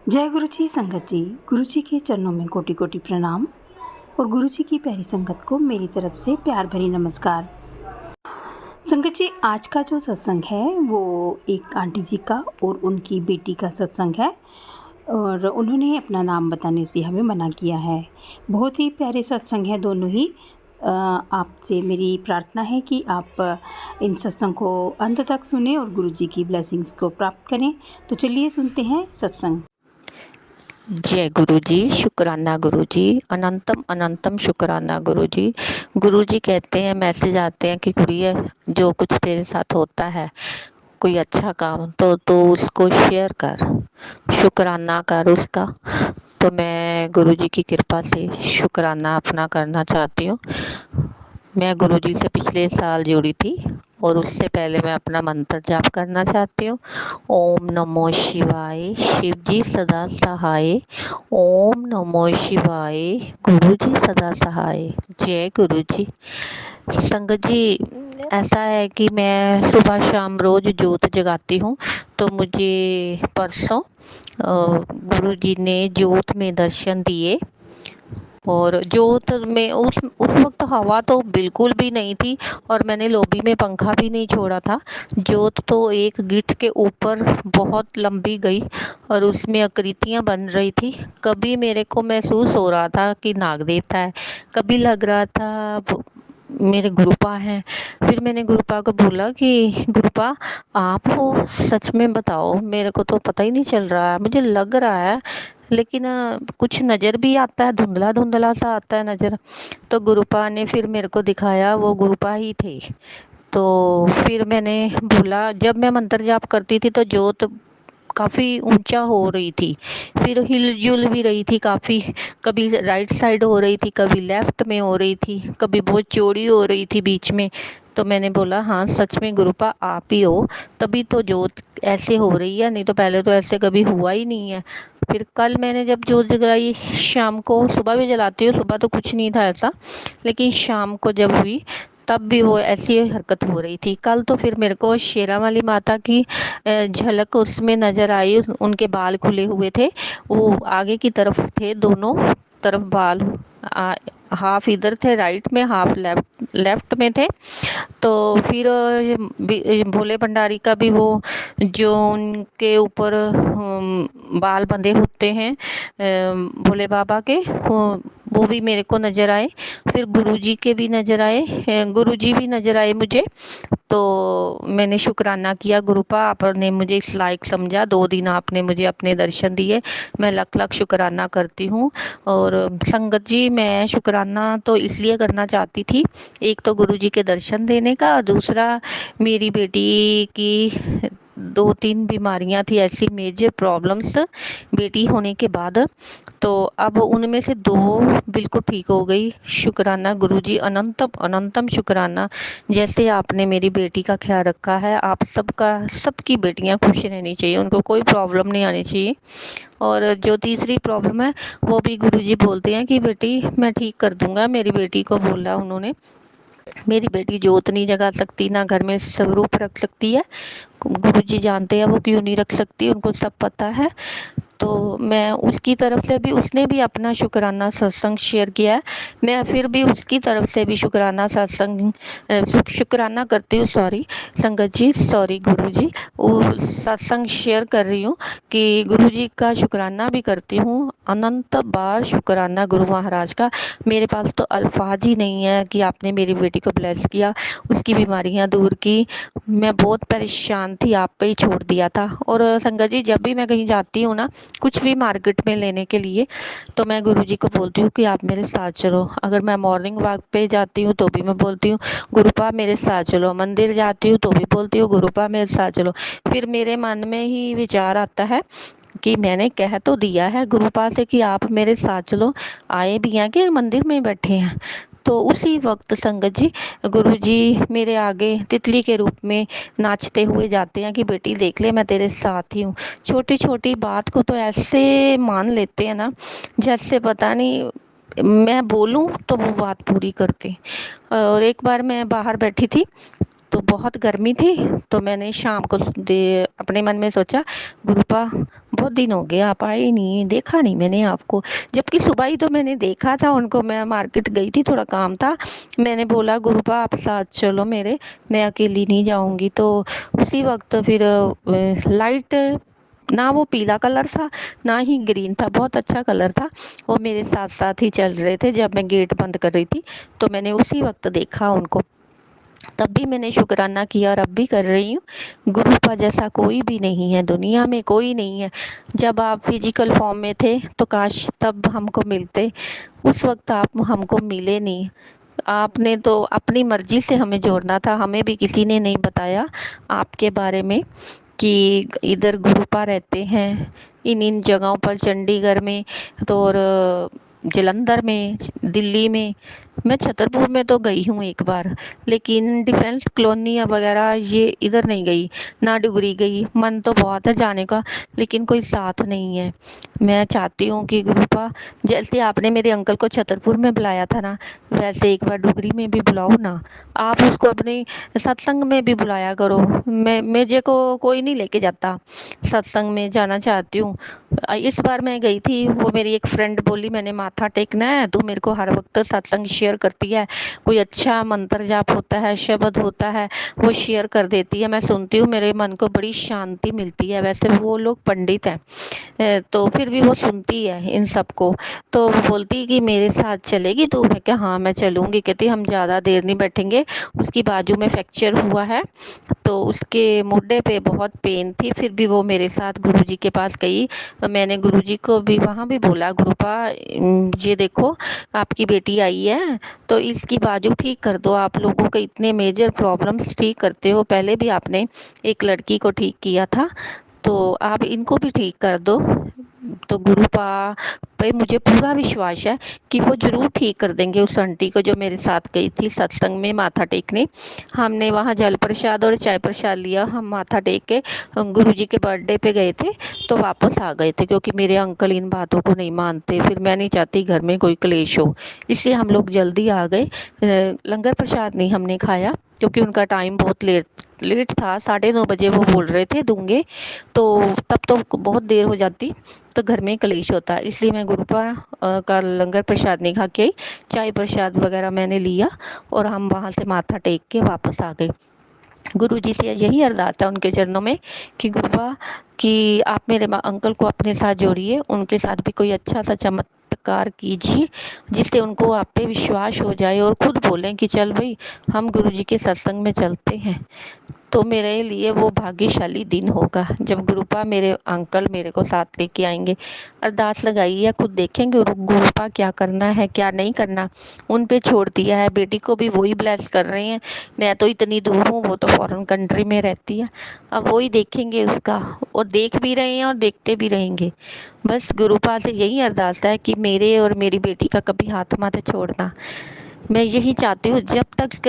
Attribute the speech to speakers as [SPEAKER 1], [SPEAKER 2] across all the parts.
[SPEAKER 1] जय गुरु जी संगत जी। गुरु जी के चरणों में कोटि कोटि प्रणाम और गुरु जी की प्यारी संगत को मेरी तरफ से प्यार भरी नमस्कार। संगत जी, आज का जो सत्संग है वो एक आंटी जी का और उनकी बेटी का सत्संग है और उन्होंने अपना नाम बताने से हमें मना किया है। बहुत ही प्यारे सत्संग हैं दोनों ही। आपसे मेरी प्रार्थना है कि आप इन सत्संग को अंत तक सुने और गुरु जी की ब्लेसिंग्स को प्राप्त करें। तो चलिए सुनते हैं सत्संग।
[SPEAKER 2] जय गुरु जी। शुक्राना गुरु जी, अनंतम अनंतम शुक्राना गुरु जी। गुरु जी कहते हैं, मैसेज आते हैं कि गुड़िया, जो कुछ तेरे साथ होता है, कोई अच्छा काम तो उसको शेयर कर, शुक्राना कर उसका। तो मैं गुरु जी की कृपा से शुक्राना अपना करना चाहती हूँ। मैं गुरु जी से पिछले साल जुड़ी थी और उससे पहले मैं अपना मंत्र जाप करना चाहती हूँ। ओम नमो शिवाय, शिव जी सदा सहाय। ओम नमो शिवाय, गुरु जी सदा सहाय। जय गुरु जी। संगत जी, ऐसा है कि मैं सुबह शाम रोज जोत जगाती हूँ। तो मुझे परसों गुरु जी ने जोत में दर्शन दिए और जोत में उस वक्त हवा तो बिल्कुल भी नहीं थी और मैंने लॉबी में पंखा भी नहीं छोड़ा था। जोत तो एक गिट्ट के ऊपर बहुत लंबी गई और उसमें आकृतियां बन रही थी। कभी मेरे को महसूस हो रहा था कि नाग देवता है, कभी लग रहा था मेरे गुरुपा हैं। फिर मैंने गुरुपा को बोला कि गुरुपा, आप हो, सच में बताओ, मेरे को तो पता ही नहीं चल रहा है, मुझे लग रहा है लेकिन कुछ नज़र भी आता है, धुंधला धुंधला सा आता है नज़र। तो गुरुपा ने फिर मेरे को दिखाया, वो गुरुपा ही थे। तो फिर मैंने बोला, जब मैं मंत्र जाप करती थी तो जोत काफ़ी ऊंचा हो रही थी, फिर हिलजुल भी रही थी काफ़ी। कभी राइट साइड हो रही थी, कभी लेफ्ट में हो रही थी, कभी बहुत चौड़ी हो रही थी बीच में। तो मैंने बोला, हाँ सच में गुरुपा आप ही हो, तभी तो जोत ऐसे हो रही है, नहीं तो पहले तो ऐसे कभी हुआ ही नहीं है। फिर कल मैंने जब जोत जलाई शाम को, सुबह भी जलाती हूँ, सुबह तो कुछ नहीं था ऐसा, लेकिन शाम को जब हुई तब भी वो ऐसी हरकत हो रही थी। कल तो फिर मेरे को शेरा वाली माता की झलक उसमें नजर आई। उनके बाल खुले हुए थे, वो आगे की तरफ थे, दोनों तरफ बाल, हाफ इधर थे राइट में, हाफ लेफ्ट में थे। तो फिर भोले भंडारी का भी वो जो उनके ऊपर बाल बंधे होते हैं भोले बाबा के, वो भी मेरे को नजर आए। फिर गुरुजी के भी नजर आए, गुरुजी भी नजर आए मुझे। तो मैंने शुक्राना किया, गुरुपा आपने मुझे इस लायक समझा, 2 दिन आपने मुझे अपने दर्शन दिए, मैं लख लख शुक्राना करती हूँ। और संगत जी, मैं शुक्राना तो इसलिए करना चाहती थी, एक तो गुरुजी के दर्शन देने का, दूसरा मेरी बेटी की 2-3 बीमारियां थी, ऐसी मेजर प्रॉब्लम्स बेटी होने के बाद। तो अब उनमें से 2 बिल्कुल ठीक हो गई। शुक्राना गुरुजी, अनंतम अनंतम शुक्राना। जैसे आपने मेरी बेटी का ख्याल रखा है, आप सबका, सबकी बेटियां खुश रहनी चाहिए, उनको कोई प्रॉब्लम नहीं आनी चाहिए। और जो तीसरी प्रॉब्लम है वो भी गुरुजी बोलते हैं कि बेटी मैं ठीक कर दूंगा। मेरी बेटी को बोला उन्होंने, मेरी बेटी जोत नहीं जगा सकती, ना घर में स्वरूप रख सकती है, गुरुजी जानते हैं वो क्यों नहीं रख सकती, उनको सब पता है। तो मैं उसकी तरफ से भी, उसने भी अपना शुक्राना सत्संग शेयर किया है, मैं फिर भी उसकी तरफ से भी शुक्राना सत्संग शुक्राना करती हूँ, सॉरी संगत जी, सॉरी गुरुजी, वो सत्संग शेयर कर रही हूँ कि गुरुजी का शुक्राना भी करती हूँ, अनंत बार शुक्राना गुरु महाराज का। मेरे पास तो अल्फाज ही नहीं है कि आपने मेरी बेटी को ब्लेस किया, उसकी बीमारियां दूर की। मैं बहुत परेशान थी, आप पे ही छोड़ दिया था। और संगत जी, जब भी मैं कहीं जाती हूँ ना, कुछ भी मार्केट में लेने के लिए, तो मैं गुरुजी को बोलती हूँ कि आप मेरे साथ चलो। अगर मैं मॉर्निंग वॉक पे जाती हूँ तो भी मैं बोलती हूँ गुरुपा मेरे साथ चलो, मंदिर जाती हूँ तो भी बोलती हूँ गुरुपा मेरे साथ चलो। फिर मेरे मन में ही विचार आता है कि मैंने कह तो दिया है गुरुपा से कि आप मेरे साथ चलो, आए भी हैं कि मंदिर में बैठे हैं। तो उसी वक्त संगत जी, गुरुजी मेरे आगे तितली के रूप में नाचते हुए जाते हैं कि बेटी देख ले, मैं तेरे साथ ही हूँ। छोटी छोटी बात को तो ऐसे मान लेते हैं ना, जैसे पता नहीं मैं बोलूं तो वो बात पूरी करते। और एक बार मैं बाहर बैठी थी, तो बहुत गर्मी थी, तो मैंने शाम को अपने मन में सोचा, गुरुपा बहुत दिन हो गए आप आए नहीं, देखा नहीं मैंने आपको। जबकि सुबह ही तो मैंने देखा था उनको, मैं मार्केट गई थी, थोड़ा काम था। मैंने बोला गुरुपा आप साथ चलो मेरे, मैं अकेली नहीं जाऊंगी। तो उसी वक्त फिर लाइट, ना वो पीला कलर था ना ही ग्रीन था, बहुत अच्छा कलर था। वो मेरे साथ साथ ही चल रहे थे। जब मैं गेट बंद कर रही थी तो मैंने उसी वक्त देखा उनको। तब भी मैंने शुक्राना किया और अब भी कर रही हूँ। गुरुपा जैसा कोई भी नहीं है, दुनिया में कोई नहीं है। जब आप फिजिकल फॉर्म में थे तो काश तब हमको मिलते, उस वक्त आप हमको मिले नहीं। आपने तो अपनी मर्जी से हमें जोड़ना था, हमें भी किसी ने नहीं बताया आपके बारे में कि इधर गुरुपा रहते हैं, इन इन जगहों पर, चंडीगढ़ में तो, और जलंधर में, दिल्ली में। मैं छतरपुर में तो गई हूँ एक बार, लेकिन डिफेंस कॉलोनी वगैरह ये इधर नहीं गई, ना डुगरी गई। मन तो बहुत है जाने का, लेकिन कोई साथ नहीं है। मैं चाहती हूँ कि गुरुपा, जैसे आपने मेरे अंकल को छतरपुर में बुलाया था ना, वैसे एक बार डुगरी में भी बुलाओ ना। आप उसको अपने सत्संग में भी बुलाया करो। मैं, मुझे को कोई नहीं लेके जाता, सत्संग में जाना चाहती हूँ। इस बार मैं गई थी, वो मेरी एक फ्रेंड बोली मैंने माथा टेकना है, तू मेरे को हर वक्त सत्संग शेयर करती है, कोई अच्छा मंत्र जाप होता है, शब्द होता है, वो शेयर कर देती है, मैं सुनती हूँ, मेरे मन को बड़ी शांति मिलती है। वैसे वो लोग पंडित हैं, तो फिर भी वो सुनती है इन सबको। तो वो बोलती कि मेरे साथ चलेगी तू? मैं क्या, हाँ मैं चलूंगी। कहती हम ज़्यादा देर नहीं बैठेंगे, उसकी बाजू में फ्रैक्चर हुआ है, तो उसके मोढे पे बहुत पेन थी। फिर भी वो मेरे साथ गुरुजी के पास गई। तो मैंने गुरुजी को भी वहाँ भी बोला, गुरुपा ये देखो आपकी बेटी आई है, तो इसकी बाजू ठीक कर दो। आप लोगों के इतने मेजर प्रॉब्लम्स ठीक करते हो, पहले भी आपने एक लड़की को ठीक किया था, तो आप इनको भी ठीक कर दो। तो गुरुपा पे मुझे पूरा विश्वास है कि वो जरूर ठीक कर देंगे उस आंटी को जो मेरे साथ गई थी सत्संग में माथा टेकने। हमने वहाँ जल प्रसाद और चाय प्रसाद लिया, हम माथा टेक के गुरुजी के बर्थडे पे गए थे, तो वापस आ गए थे, क्योंकि मेरे अंकल इन बातों को नहीं मानते, फिर मैं नहीं चाहती घर में कोई क्लेश हो, इसलिए हम लोग जल्दी आ गए। लंगर प्रसाद नहीं हमने खाया, क्योंकि उनका टाइम बहुत लेट लेट था, 9:30 बजे वो बोल रहे थे दूंगे, तो तब तो बहुत देर हो जाती, तो घर में कलेश होता। इसलिए मैं गुरुपा का लंगर प्रसाद नहीं खा के आई, चाय प्रसाद वगैरह मैंने लिया और हम वहाँ से माथा टेक के वापस आ गए। गुरु जी से यही अरदास है उनके चरणों में कि गुरुपा, कि आप मेरे अंकल को अपने साथ जोड़िए, उनके साथ भी कोई अच्छा सा चमत्कार कीजिए, जिससे उनको आप पे विश्वास हो जाए और खुद बोलें कि चल भाई हम गुरु जी के सत्संग में चलते हैं। तो मेरे लिए वो भाग्यशाली दिन होगा जब गुरुपा मेरे अंकल मेरे को साथ लेके आएंगे। अरदास लगाई है, खुद देखेंगे गुरुपा क्या करना है क्या नहीं करना, उन पे छोड़ दिया है। बेटी को भी वही ब्लेस कर रहे हैं, मैं तो इतनी दूर हूँ, वो तो फॉरेन कंट्री में रहती है। अब वही देखेंगे उसका, और देख भी रहे हैं और देखते भी रहेंगे। बस गुरुपा से यही अरदास है कि मेरे और मेरी बेटी का कभी हाथ मत छोड़ना। मैं यही चाहती हूँ जब तक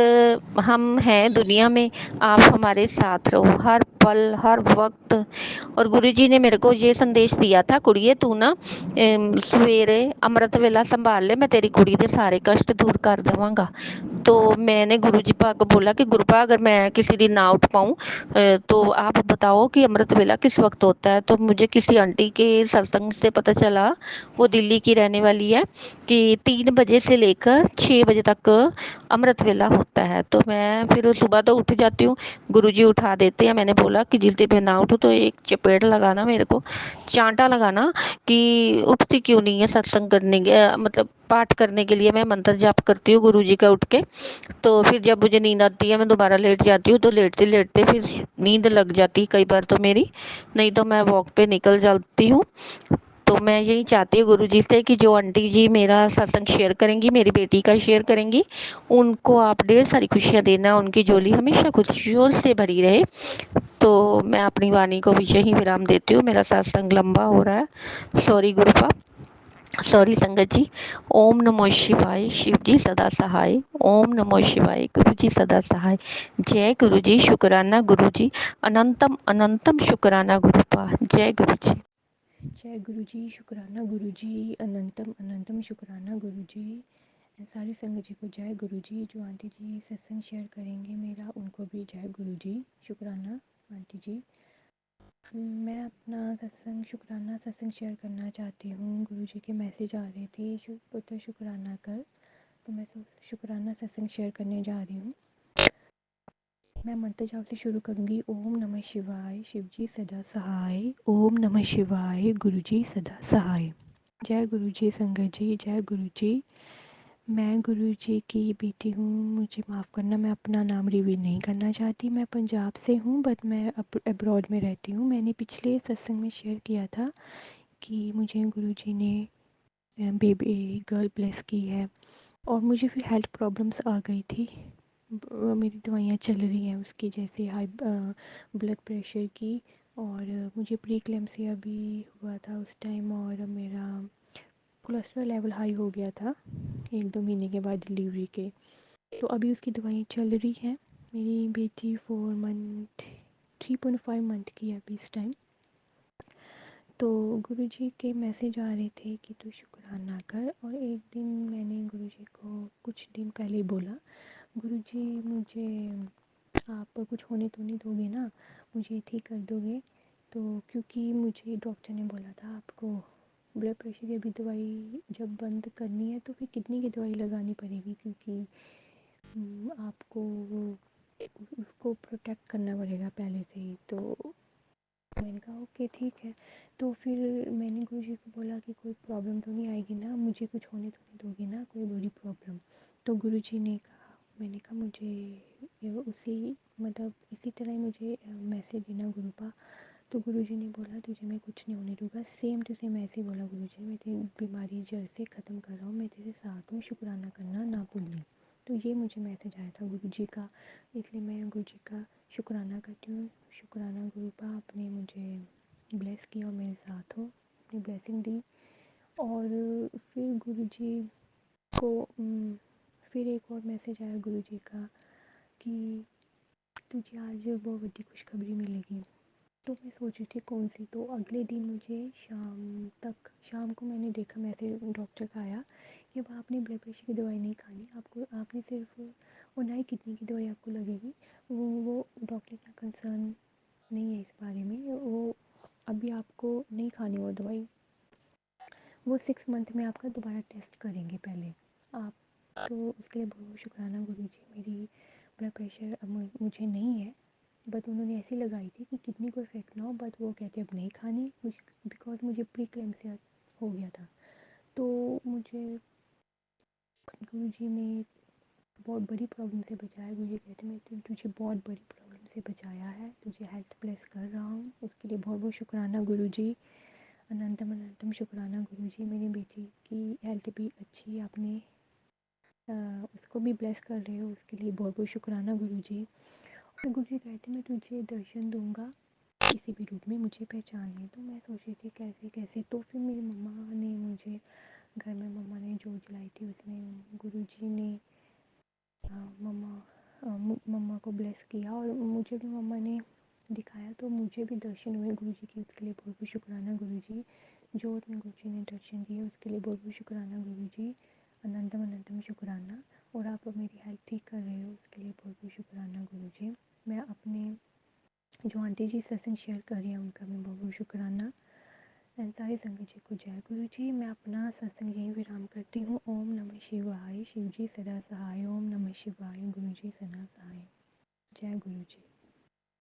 [SPEAKER 2] हम हैं दुनिया में, आप हमारे साथ रहो हर पल हर वक्त। और गुरुजी ने मेरे को ये संदेश दिया था, कुड़िए तू ना सवेरे अमृत वेला संभाल ले, मैं तेरी कुड़ी के सारे कष्ट दूर कर देवांगा। तो मैंने गुरुजी पा को बोला कि गुरुपा अगर मैं किसी दिन ना उठ पाऊँ तो आप बताओ कि अमृत वेला किस वक्त होता है। तो मुझे किसी आंटी के सत्संग से पता चला, वो दिल्ली की रहने वाली है, कि 3 बजे से लेकर 6 बजे तक अमृत वेला होता है। तो मैं फिर सुबह तो उठ जाती हूँ, गुरुजी उठा देते हैं। मैंने बोला कि जिस दिन मैं ना उठूँ तो एक चपेट लगाना, मेरे को चांटा लगाना कि उठती क्यों नहीं है सत्संग करने के, मतलब पाठ करने के लिए। मैं मंत्र जाप करती हूँ गुरुजी का उठ के, तो फिर जब मुझे नींद आती है मैं दोबारा लेट जाती हूँ, तो लेटते लेटते फिर नींद लग जाती कई बार तो मेरी, नहीं तो मैं वॉक पे निकल जाती हूँ। तो मैं यही चाहती हूँ गुरुजी से कि जो आंटी जी मेरा सत्संग शेयर करेंगी, मेरी बेटी का शेयर करेंगी, उनको आप ढेर सारी खुशियाँ देना, उनकी झोली हमेशा खुशियों से भरी रहे। तो मैं अपनी वाणी को भी यही विराम देती हूँ, मेरा सत्संग लंबा हो रहा है, सॉरी गुरुपा, सॉरी संगत जी। ओम नमो शिवाय, शिव जी सदा सहाय। ओम नमो शिवाय, गुरु जी सदा सहाय। जय गुरु जी, शुक्राना गुरु जी, अनंतम अनंतम शुक्राना गुरुपा। जय गुरु जी।
[SPEAKER 3] जय गुरु जी, शुक्राना गुरु जी, अनंतम अनंतम शुक्राना गुरु जी। सारी संगत जी को जय गुरु जी। जो आंटी जी सत्संग शेयर करेंगे मेरा, उनको भी जय गुरु जी। शुक्राना आंटी जी। मैं अपना शुक्राना सत्संग शेयर करना चाहती हूँ। गुरु जी के मैसेज आ रहे थे, पुत्र शुक्राना कर, तो मैं शुक्राना सत्संग शेयर करने जा रही हूँ। मैं मंत्र जाप से शुरू करूँगी। ओम नमः शिवाय, शिव जी सदा सहाय। ओम नमः शिवाय, गुरु जी सदा सहाय। जय गुरु जी संगत जी, जय गुरु जी। मैं गुरु जी की बेटी हूँ, मुझे माफ़ करना, मैं अपना नाम रिवील नहीं करना चाहती। मैं पंजाब से हूँ, बट मैं अब्रॉड में रहती हूँ। मैंने पिछले सत्संग में शेयर किया था कि मुझे गुरु जी ने बेबी गर्ल ब्लेस की है, और मुझे फिर हेल्थ प्रॉब्लम्स आ गई थी। मेरी दवाइयाँ चल रही हैं उसकी, जैसे हाई ब्लड प्रेशर की, और मुझे प्री क्लेम्सिया भी हुआ था उस टाइम, और मेरा कोलेस्ट्रॉल लेवल हाई हो गया था 1-2 महीने के बाद डिलीवरी के। तो अभी उसकी दवाई चल रही है। मेरी बेटी 3.5 मंथ की है अभी इस टाइम। तो गुरुजी के मैसेज आ रहे थे कि तू शुक्राना कर, और एक दिन मैंने गुरुजी को कुछ दिन पहले बोला, गुरुजी मुझे आप कुछ होने तो नहीं दोगे ना, मुझे ठीक कर दोगे? तो क्योंकि मुझे डॉक्टर ने बोला था आपको ब्लड प्रेशर की अभी दवाई जब बंद करनी है तो फिर किडनी की दवाई लगानी पड़ेगी, क्योंकि आपको उसको प्रोटेक्ट करना पड़ेगा पहले से ही। तो मैंने कहा ओके ठीक है। तो फिर मैंने गुरुजी को बोला कि कोई प्रॉब्लम तो नहीं आएगी ना, मुझे कुछ होने तो नहीं दोगे ना, कोई बड़ी प्रॉब्लम? तो गुरुजी ने कहा, मैंने कहा मुझे इसी तरह ही मुझे मैसेज देना गुरुपा। तो गुरुजी ने बोला तुझे मैं कुछ नहीं होने दूंगा। सेम टू सेम ऐसे ही बोला गुरुजी ने, मैं तेरी बीमारी जड़ से ख़त्म कर रहा हूँ, मैं तेरे साथ हूँ, शुक्राना करना ना भूलनी। तो ये मुझे मैसेज आया था गुरुजी का, इसलिए मैं गुरुजी का शुक्राना करती हूँ। शुक्राना गुरुपा, आपने मुझे ब्लेस किया और मेरे साथ हो, अपनी ब्लेसिंग दी। और फिर गुरुजी को फिर एक और मैसेज आया गुरुजी का कि तुझे आज बहुत बड़ी खुशखबरी मिलेगी। तो मैं सोच रही थी कौन सी, तो अगले दिन मुझे शाम को मैंने देखा मैसेज डॉक्टर का आया कि अब आपने ब्लड प्रेशर की दवाई नहीं खानी, आपने सिर्फ और ना ही किडनी की दवाई आपको लगेगी। वो डॉक्टर का कंसर्न नहीं है इस बारे में, वो अभी आपको नहीं खानी वो दवाई, वो 6 मंथ में आपका दोबारा टेस्ट करेंगे पहले आप। तो उसके लिए बहुत बहुत शुक्राना गुरुजी। मेरी ब्लड प्रेशर अब मुझे नहीं है, बट उन्होंने ऐसी लगाई थी कि किडनी को इफेक्ट ना हो, बट वो कहते अब नहीं खानी, बिकॉज मुझे प्री क्लेम्सिया हो गया था। तो मुझे गुरुजी ने बहुत बड़ी प्रॉब्लम से बचाया। गुरुजी कहते मैं तुझे बहुत बड़ी प्रॉब्लम से बचाया है, तुझे हेल्थ ब्लेस कर रहा हूँ, उसके लिए बहुत बहुत शुक्राना गुरुजी। अनंतम अनंतम शुक्राना गुरुजी। मेरी बेटी की हेल्थ भी अच्छी, आपने उसको भी ब्लेस कर रहे हो, उसके लिए बहुत बहुत शुक्राना गुरुजी। और गुरुजी कहते मैं तुझे दर्शन दूंगा किसी भी रूप में, मुझे पहचान नहीं। तो मैं सोच रही थी कैसे कैसे, तो फिर मेरी मम्मा ने मुझे घर में मम्मा ने जोत जलाई थी, उसमें गुरुजी ने मम्मा को ब्लेस किया, और मुझे भी मम्मा ने दिखाया, तो मुझे भी दर्शन हुए गुरुजी की, उसके लिए बहुत बहुत शुक्राना गुरुजी। जोत में गुरुजी ने दर्शन दिए, उसके लिए बहुत बहुत शुक्राना गुरुजी। अनंतम अनंतम शुक्राना। और आप मेरी हेल्थ ठीक कर रहे हो, उसके लिए बहुत बहुत शुक्राना गुरुजी। मैं अपने जो आंटी जी सत्संग शेयर कर रही हैं उनका भी बहुत बहुत शुक्राना। एंड सारी संगत जी को जय गुरु जी। मैं अपना सत्संग यहीं विराम करती हूँ। ओम नमः शिवाय, शिव जी सदा सहाय। ओम नमः शिवाय, गुरु जी सदा सहाय। जय गुरु जी।